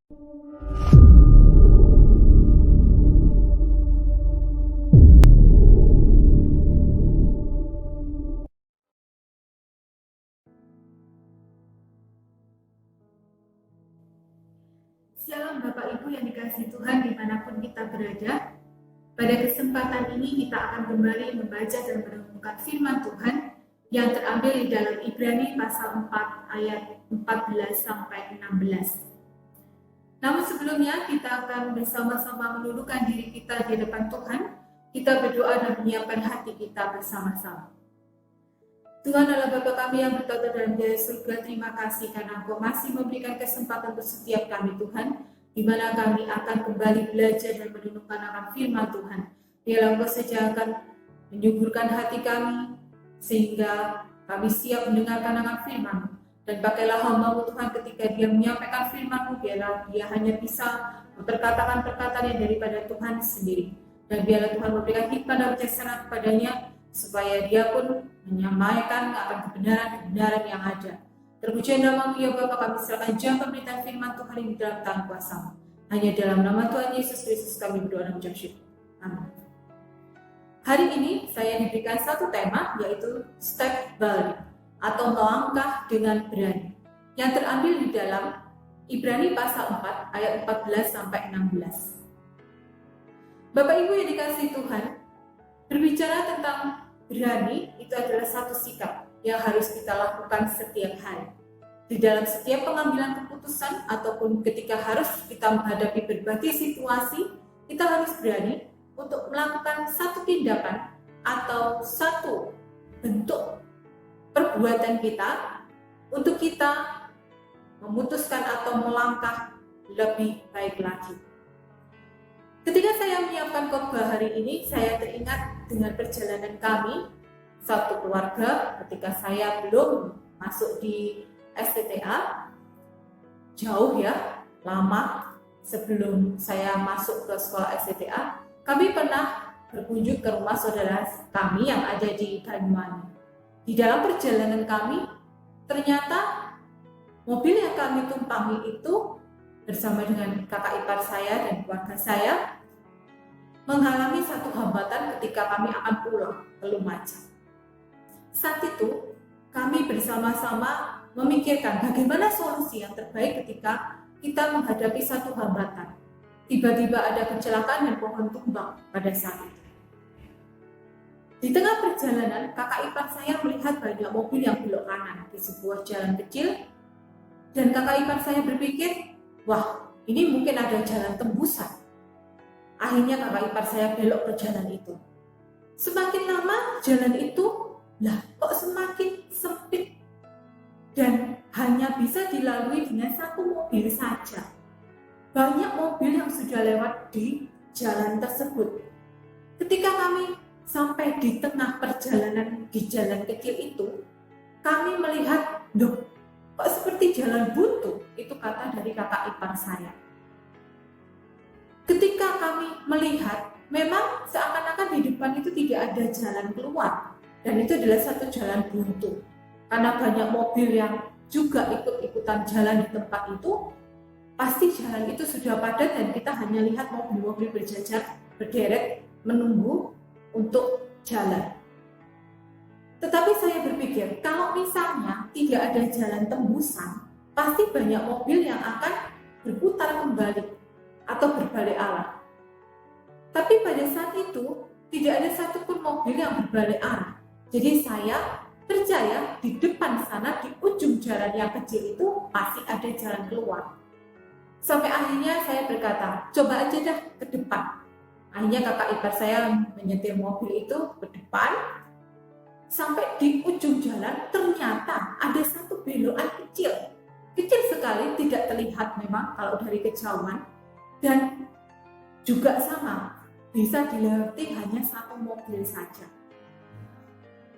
Shalom Bapak Ibu yang dikasihi Tuhan dimanapun kita berada. Pada kesempatan ini kita akan kembali membaca dan merenungkan firman Tuhan yang terambil di dalam Ibrani pasal 4 ayat 14-16. Namun sebelumnya kita akan bersama-sama menundukkan diri kita di depan Tuhan. Kita berdoa dan menyiapkan hati kita bersama-sama. Tuhan adalah Bapa kami yang bertata dalam jaya surga, terima kasih karena Engkau masih memberikan kesempatan untuk setiap kami Tuhan, di mana kami akan kembali belajar dan merenungkan akan firman Tuhan. Biarlah Engkau saja akan menyuburkan hati kami, sehingga kami siap mendengarkan akan firman. Dan pakailah hamba-Mu Tuhan ketika dia menyampaikan firman-Mu, biarlah dia hanya bisa memperkatakan perkataan yang daripada Tuhan sendiri. Dan biarlah Tuhan memberikan hikmat dan bijaksana kepadanya, supaya dia pun menyampaikan akan kebenaran-kebenaran yang ada. Terpuji nama-Mu ya Bapa, kami serahkan jam pemberitaan firman Tuhan ini dalam tangan kuasa-Mu. Hanya dalam nama Tuhan Yesus Kristus kami berdoa dan mengucap syukur. Amin. Hari ini saya diberikan satu tema, yaitu step balik atau melangkah dengan berani, yang terambil di dalam Ibrani pasal 4 ayat 14-16. Bapak Ibu yang dikasihi Tuhan, berbicara tentang berani itu adalah satu sikap yang harus kita lakukan setiap hari. Di dalam setiap pengambilan keputusan ataupun ketika harus kita menghadapi berbagai situasi, kita harus berani untuk melakukan satu tindakan atau satu bentuk perbuatan kita untuk kita memutuskan atau melangkah lebih baik lagi. Ketika saya menyiapkan khotbah hari ini, saya teringat dengan perjalanan kami, satu keluarga, ketika saya belum masuk di STTA, jauh ya, lama sebelum saya masuk ke sekolah STTA, kami pernah berkunjung ke rumah saudara kami yang ada di Banyuwangi. Di dalam perjalanan kami, ternyata mobil yang kami tumpangi itu bersama dengan kakak ipar saya dan keluarga saya mengalami satu hambatan ketika kami akan pulang ke Lumajang. Saat itu kami bersama-sama memikirkan bagaimana solusi yang terbaik ketika kita menghadapi satu hambatan. Tiba-tiba ada kecelakaan dan pohon tumbang pada saat itu. Di tengah perjalanan, kakak ipar saya melihat banyak mobil yang belok kanan di sebuah jalan kecil, dan kakak ipar saya berpikir, wah, ini mungkin ada jalan tembusan. Akhirnya kakak ipar saya belok ke jalan itu. Semakin lama jalan itu, kok semakin sempit dan hanya bisa dilalui dengan satu mobil saja. Banyak mobil yang sudah lewat di jalan tersebut. Ketika kami sampai di tengah perjalanan di jalan kecil itu, kami melihat, kok seperti jalan buntu, itu kata dari kakak ipar saya. Ketika kami melihat, memang seakan-akan di depan itu tidak ada jalan keluar, dan itu adalah satu jalan buntu. Karena banyak mobil yang juga ikut-ikutan jalan di tempat itu, pasti jalan itu sudah padat dan kita hanya lihat mobil-mobil berjajar, berderet, menunggu untuk jalan. Tetapi saya berpikir, kalau misalnya tidak ada jalan tembusan, pasti banyak mobil yang akan berputar kembali atau berbalik arah. Tapi pada saat itu tidak ada satupun mobil yang berbalik arah. Jadi saya percaya di depan sana, di ujung jalan yang kecil itu pasti ada jalan keluar. Sampai akhirnya saya berkata, coba aja dah ke depan. Akhirnya kakak ipar saya menyetir mobil itu ke depan. Sampai di ujung jalan ternyata ada satu belokan kecil. Kecil sekali, tidak terlihat memang kalau dari kejauhan. Dan juga sama, bisa dilewati hanya satu mobil saja.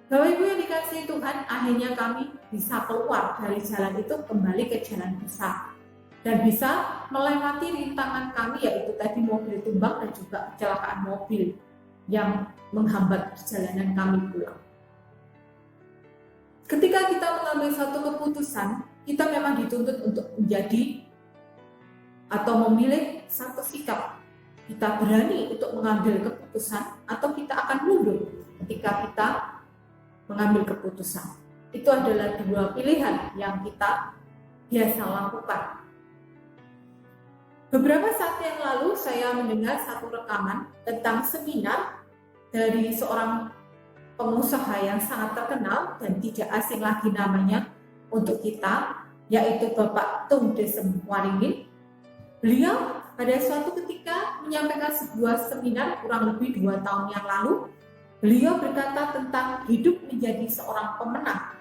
Bapak Ibu yang dikasihi Tuhan, akhirnya kami bisa keluar dari jalan itu kembali ke jalan besar. Dan bisa melewati rintangan kami, yaitu tadi mobil tumbang dan juga kecelakaan mobil yang menghambat perjalanan kami pulang. Ketika kita mengambil satu keputusan, kita memang dituntut untuk menjadi atau memilih satu sikap. Kita berani untuk mengambil keputusan atau kita akan mundur ketika kita mengambil keputusan. Itu adalah dua pilihan yang kita biasa lakukan. Beberapa saat yang lalu saya mendengar satu rekaman tentang seminar dari seorang pengusaha yang sangat terkenal dan tidak asing lagi namanya untuk kita, yaitu Bapak Tung Desem Waringin. Beliau pada suatu ketika menyampaikan sebuah seminar kurang lebih 2 tahun yang lalu. Beliau berkata tentang hidup menjadi seorang pemenang.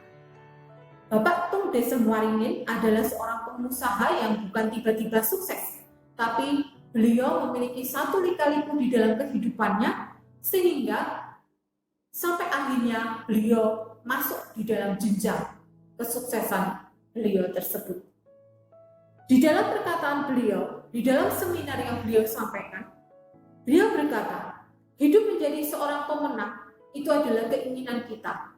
Bapak Tung Desem Waringin adalah seorang pengusaha yang bukan tiba-tiba sukses, tapi beliau memiliki satu lika-liku di dalam kehidupannya sehingga sampai akhirnya beliau masuk di dalam jenjang kesuksesan beliau tersebut. Di dalam perkataan beliau, di dalam seminar yang beliau sampaikan, beliau berkata, hidup menjadi seorang pemenang itu adalah keinginan kita.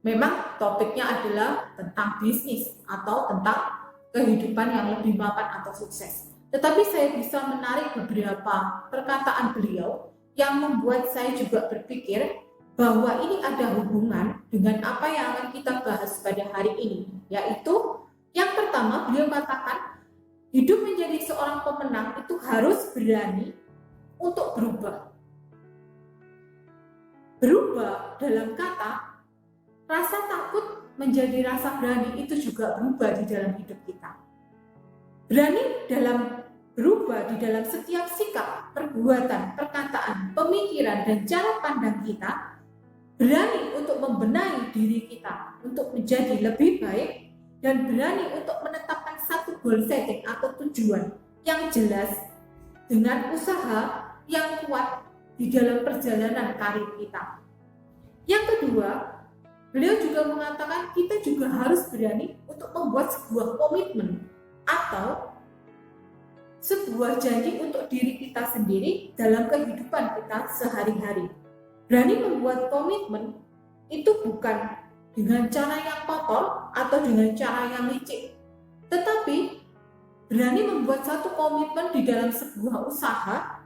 Memang topiknya adalah tentang bisnis atau tentang kehidupan yang lebih mapan atau sukses. Tetapi saya bisa menarik beberapa perkataan beliau yang membuat saya juga berpikir bahwa ini ada hubungan dengan apa yang akan kita bahas pada hari ini, yaitu yang pertama beliau katakan hidup menjadi seorang pemenang itu harus berani untuk berubah. Berubah dalam kata rasa takut menjadi rasa berani itu juga berubah di dalam hidup kita. Berani dalam berubah di dalam setiap sikap, perbuatan, perkataan, pemikiran, dan cara pandang kita. Berani untuk membenahi diri kita untuk menjadi lebih baik dan berani untuk menetapkan satu goal setting atau tujuan yang jelas dengan usaha yang kuat di dalam perjalanan karir kita. Yang kedua, beliau juga mengatakan kita juga harus berani untuk membuat sebuah komitmen atau sebuah janji untuk diri kita sendiri dalam kehidupan kita sehari-hari. Berani membuat komitmen itu bukan dengan cara yang kotor atau dengan cara yang licik, tetapi berani membuat satu komitmen di dalam sebuah usaha,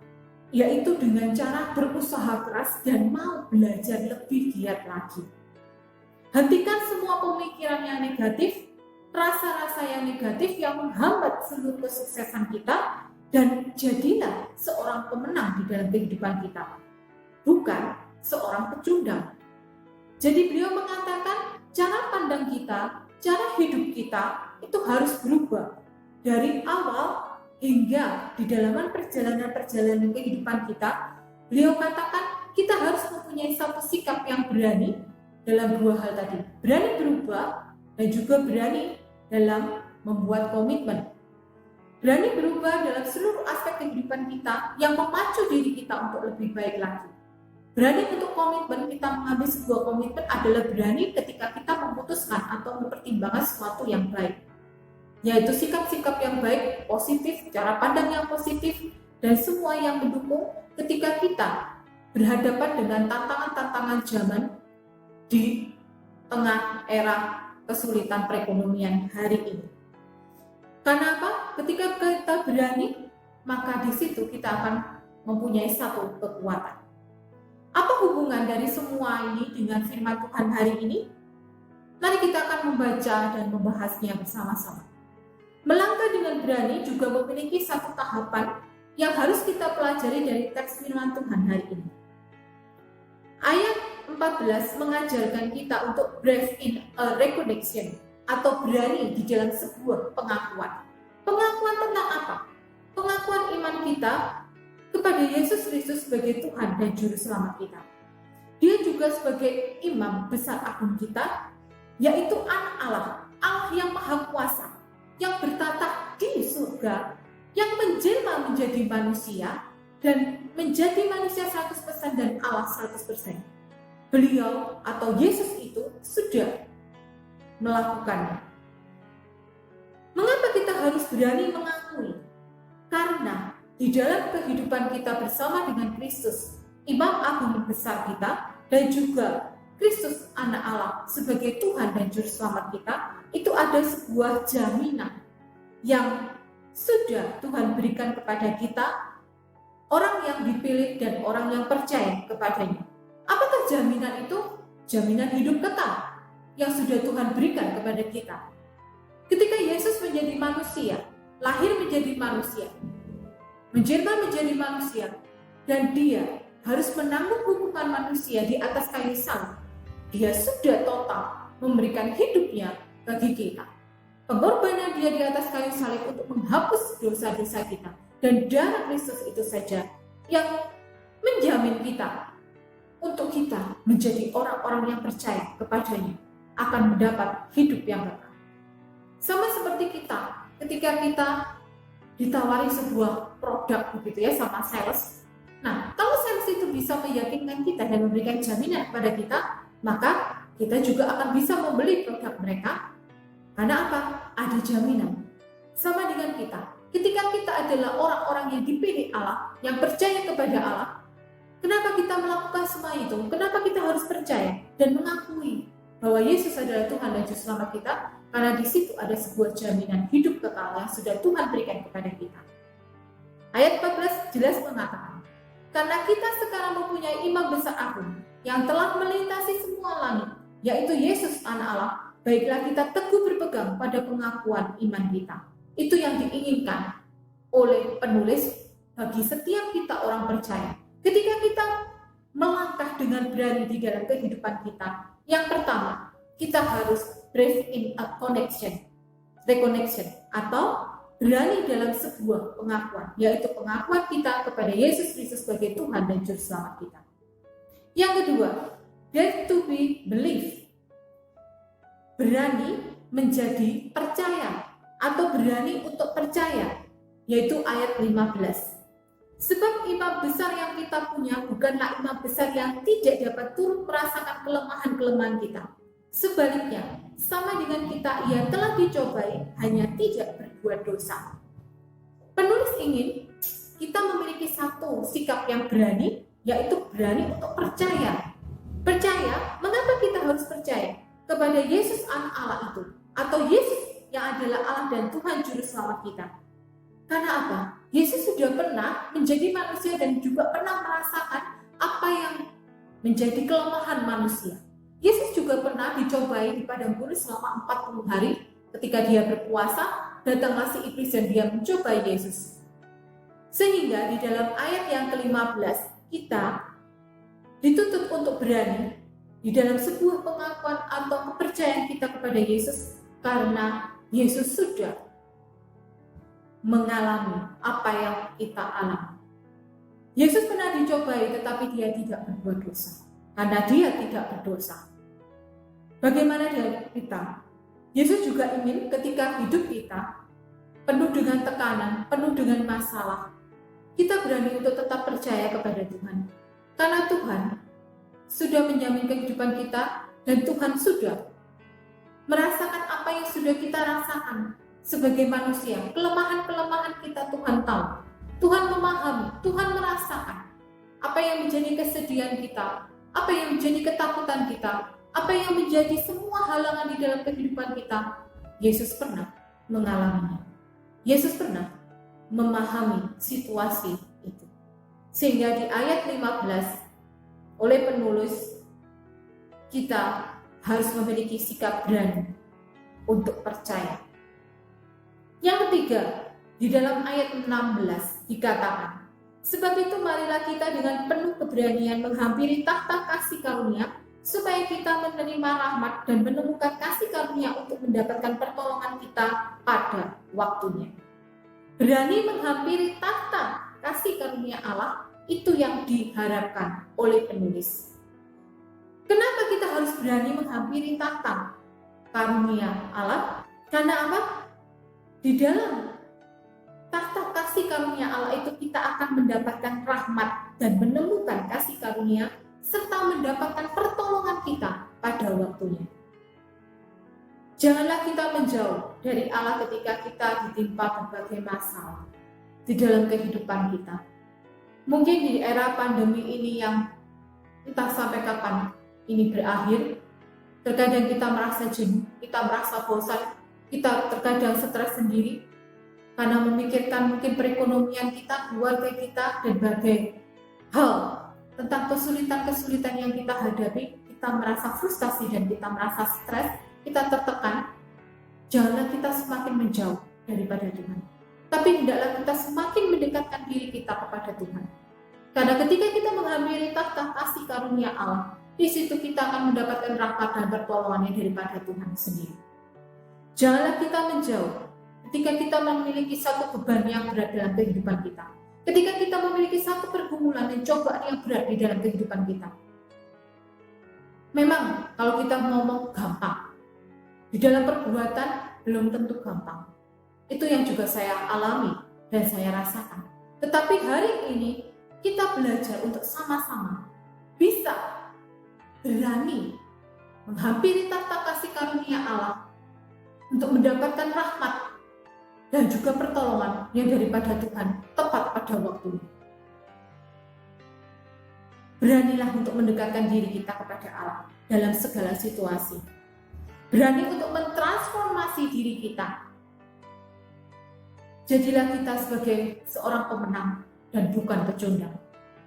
yaitu dengan cara berusaha keras dan mau belajar lebih giat lagi. Hentikan semua pemikiran yang negatif, rasa-rasa yang negatif yang menghambat seluruh kesuksesan kita, dan jadilah seorang pemenang di dalam kehidupan kita, bukan seorang pecundang. Jadi beliau mengatakan cara pandang kita, cara hidup kita itu harus berubah dari awal hingga di dalam perjalanan kehidupan kita. Beliau katakan kita harus mempunyai satu sikap yang berani dalam dua hal tadi, berani berubah dan juga berani dalam membuat komitmen. Berani berubah dalam seluruh aspek kehidupan kita yang memacu diri kita untuk lebih baik lagi. Berani untuk komitmen, kita mengambil sebuah komitmen adalah berani ketika kita memutuskan atau mempertimbangkan sesuatu yang baik, yaitu sikap-sikap yang baik, positif, cara pandang yang positif, dan semua yang mendukung ketika kita berhadapan dengan tantangan-tantangan zaman di tengah era kesulitan perekonomian hari ini. Karena apa? Ketika kita berani, maka di situ kita akan mempunyai satu kekuatan. Apa hubungan dari semua ini dengan firman Tuhan hari ini? Mari kita akan membaca dan membahasnya bersama-sama. Melangkah dengan berani juga memiliki satu tahapan yang harus kita pelajari dari teks firman Tuhan hari ini. Ayat 14 mengajarkan kita untuk brave in a recognition atau berani di dalam sebuah pengakuan. Pengakuan tentang apa? Pengakuan iman kita kepada Yesus Kristus sebagai Tuhan dan Juru Selamat kita. Dia juga sebagai imam besar agung kita, yaitu anak Allah, Allah yang maha kuasa, yang bertata di surga, yang menjelma menjadi manusia dan menjadi manusia 100% dan Allah 100%. Beliau atau Yesus itu sudah melakukannya. Mengapa kita harus berani mengakui? Karena di dalam kehidupan kita bersama dengan Kristus, Imam Agung besar kita, dan juga Kristus anak Allah sebagai Tuhan dan Juru Selamat kita, itu ada sebuah jaminan yang sudah Tuhan berikan kepada kita, orang yang dipilih dan orang yang percaya kepadanya. Apakah jaminan itu? Jaminan hidup kekal yang sudah Tuhan berikan kepada kita. Ketika Yesus menjadi manusia, lahir menjadi manusia, menjelma menjadi manusia, dan dia harus menanggung hukuman manusia di atas kayu salib. Dia sudah total memberikan hidupnya bagi kita. Pengorbanan dia di atas kayu salib untuk menghapus dosa-dosa kita, dan darah Kristus itu saja yang menjamin kita untuk kita menjadi orang-orang yang percaya kepadanya akan mendapat hidup yang kekal. Sama seperti kita, ketika kita ditawari sebuah produk begitu ya sama sales. Nah, kalau sales itu bisa meyakinkan kita dan memberikan jaminan kepada kita, maka kita juga akan bisa membeli produk mereka. Karena apa? Ada jaminan. Sama dengan kita. Ketika kita adalah orang-orang yang dipilih Allah, yang percaya kepada Allah, kenapa kita melakukan semua itu? Kenapa kita harus percaya dan mengakui bahwa Yesus adalah Tuhan dan Juru Selamat kita? Karena di situ ada sebuah jaminan hidup kekal yang sudah Tuhan berikan kepada kita. Ayat 14 jelas mengatakan, karena kita sekarang mempunyai imam besar agung yang telah melintasi semua langit, yaitu Yesus Anak Allah, baiklah kita teguh berpegang pada pengakuan iman kita. Itu yang diinginkan oleh penulis bagi setiap kita orang percaya. Ketika kita melangkah dengan berani di dalam kehidupan kita, yang pertama, kita harus breathe in a reconnection, atau berani dalam sebuah pengakuan, yaitu pengakuan kita kepada Yesus Kristus sebagai Tuhan dan Juru Selamat kita. Yang kedua, dare to be believe, berani menjadi percaya atau berani untuk percaya, yaitu ayat 15. Sebab imam besar yang kita punya bukanlah imam besar yang tidak dapat turut merasakan kelemahan-kelemahan kita. Sebaliknya, sama dengan kita, ia telah dicobai, hanya tidak berbuat dosa. Penulis ingin kita memiliki satu sikap yang berani, yaitu berani untuk percaya. Percaya, mengapa kita harus percaya kepada Yesus Anak Allah itu, atau Yesus yang adalah Allah dan Tuhan Juru Selamat kita? Karena apa? Yesus sudah pernah menjadi manusia dan juga pernah merasakan apa yang menjadi kelemahan manusia. Yesus juga pernah dicobai di padang gurun selama 40 hari. Ketika dia berpuasa, datanglah si iblis dan dia mencobai Yesus. Sehingga di dalam ayat yang ke-15, kita dituntut untuk berani di dalam sebuah pengakuan atau kepercayaan kita kepada Yesus, karena Yesus sudah mengalami apa yang kita alami. Yesus pernah dicobai tetapi dia tidak berbuat dosa, karena dia tidak berdosa. Bagaimana dengan kita? Yesus juga ingin ketika hidup kita penuh dengan tekanan, penuh dengan masalah, kita berani untuk tetap percaya kepada Tuhan. Karena Tuhan sudah menjamin kehidupan kita dan Tuhan sudah merasakan apa yang sudah kita rasakan sebagai manusia. Kelemahan-kelemahan kita Tuhan tahu. Tuhan memahami, Tuhan merasakan apa yang menjadi kesedihan kita, apa yang menjadi ketakutan kita, apa yang menjadi semua halangan di dalam kehidupan kita. Yesus pernah mengalaminya. Yesus pernah memahami situasi itu. Sehingga di ayat 15 oleh penulis, kita harus memiliki sikap berani untuk percaya. Yang ketiga, di dalam ayat 16 dikatakan, sebab itu marilah kita dengan penuh keberanian menghampiri tahta kasih karunia, supaya kita menerima rahmat dan menemukan kasih karunia untuk mendapatkan pertolongan kita pada waktunya. Berani menghampiri tahta kasih karunia Allah, itu yang diharapkan oleh penulis. Kenapa kita harus berani menghampiri tahta karunia Allah? Karena apa? Di dalam tahta kasih karunia Allah itu kita akan mendapatkan rahmat dan menemukan kasih karunia serta mendapatkan pertolongan kita pada waktunya. Janganlah kita menjauh dari Allah ketika kita ditimpa berbagai masalah di dalam kehidupan kita. Mungkin di era pandemi ini yang entah sampai kapan ini berakhir, terkadang kita merasa jenuh, kita merasa bosan, kita terkadang stres sendiri. karena memikirkan mungkin perekonomian kita, keluarga kita, dan berbagai hal tentang kesulitan-kesulitan yang kita hadapi, kita merasa frustasi dan kita merasa stres, kita tertekan. Janganlah kita semakin menjauh daripada Tuhan, tapi hendaklah kita semakin mendekatkan diri kita kepada Tuhan. Karena ketika kita menghampiri tahta kasih karunia Allah, di situ kita akan mendapatkan rahmat dan pertolongannya daripada Tuhan sendiri. Janganlah kita menjauh ketika kita memiliki satu beban yang berat dalam kehidupan kita. Ketika kita memiliki satu pergumulan dan cobaan yang berat di dalam kehidupan kita. Memang kalau kita ngomong gampang, di dalam perbuatan belum tentu gampang. Itu yang juga saya alami dan saya rasakan. Tetapi hari ini kita belajar untuk sama-sama bisa berani menghampiri tahta kasih karunia Allah untuk mendapatkan rahmat dan juga pertolongan yang daripada Tuhan tepat pada waktunya. Beranilah untuk mendekatkan diri kita kepada Allah dalam segala situasi. Berani untuk mentransformasi diri kita. Jadilah kita sebagai seorang pemenang dan bukan pecundang.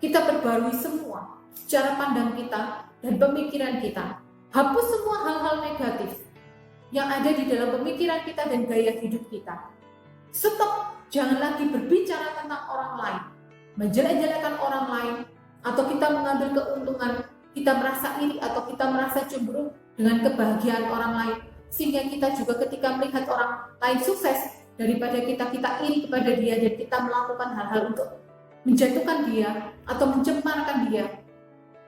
Kita perbarui semua cara pandang kita dan pemikiran kita. Hapus semua hal-hal negatif yang ada di dalam pemikiran kita dan gaya hidup kita. Stop, jangan lagi berbicara tentang orang lain, menjelek-jelekan orang lain, atau kita mengambil keuntungan, kita merasa iri atau kita merasa cemburu dengan kebahagiaan orang lain, sehingga kita juga ketika melihat orang lain sukses, daripada kita iri kepada dia dan kita melakukan hal-hal untuk menjatuhkan dia atau mencemarkan dia.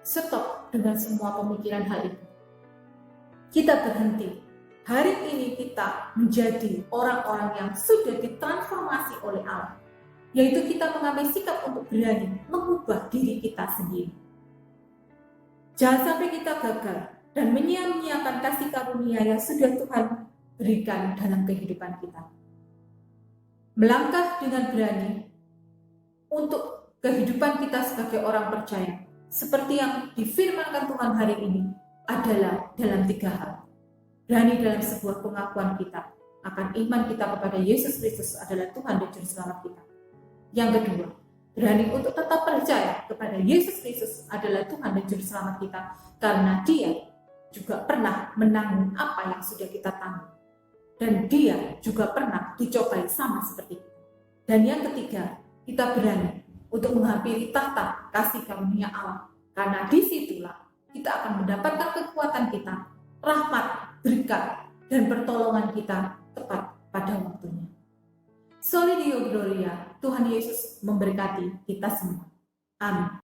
Stop dengan semua pemikiran hal itu. Kita berhenti. Hari ini kita menjadi orang-orang yang sudah ditransformasi oleh Allah, yaitu kita mengambil sikap untuk berani mengubah diri kita sendiri. Jangan sampai kita gagal dan menyia-nyiakan kasih karunia yang sudah Tuhan berikan dalam kehidupan kita. Melangkah dengan berani untuk kehidupan kita sebagai orang percaya, seperti yang difirmankan Tuhan hari ini, adalah dalam 3 hal. Berani dalam sebuah pengakuan kita akan iman kita kepada Yesus Kristus adalah Tuhan dan Juru Selamat kita. Yang kedua, berani untuk tetap percaya kepada Yesus Kristus adalah Tuhan dan Juru Selamat kita, karena Dia juga pernah menanggung apa yang sudah kita tanggung. Dan Dia juga pernah dicobai sama seperti kita. Dan yang ketiga, kita berani untuk menghampiri tahta kasih karunia Allah, karena disitulah kita akan mendapatkan kekuatan kita, rahmat, berkat, dan pertolongan kita tepat pada waktunya. Soli Deo Gloria, Tuhan Yesus memberkati kita semua. Amin.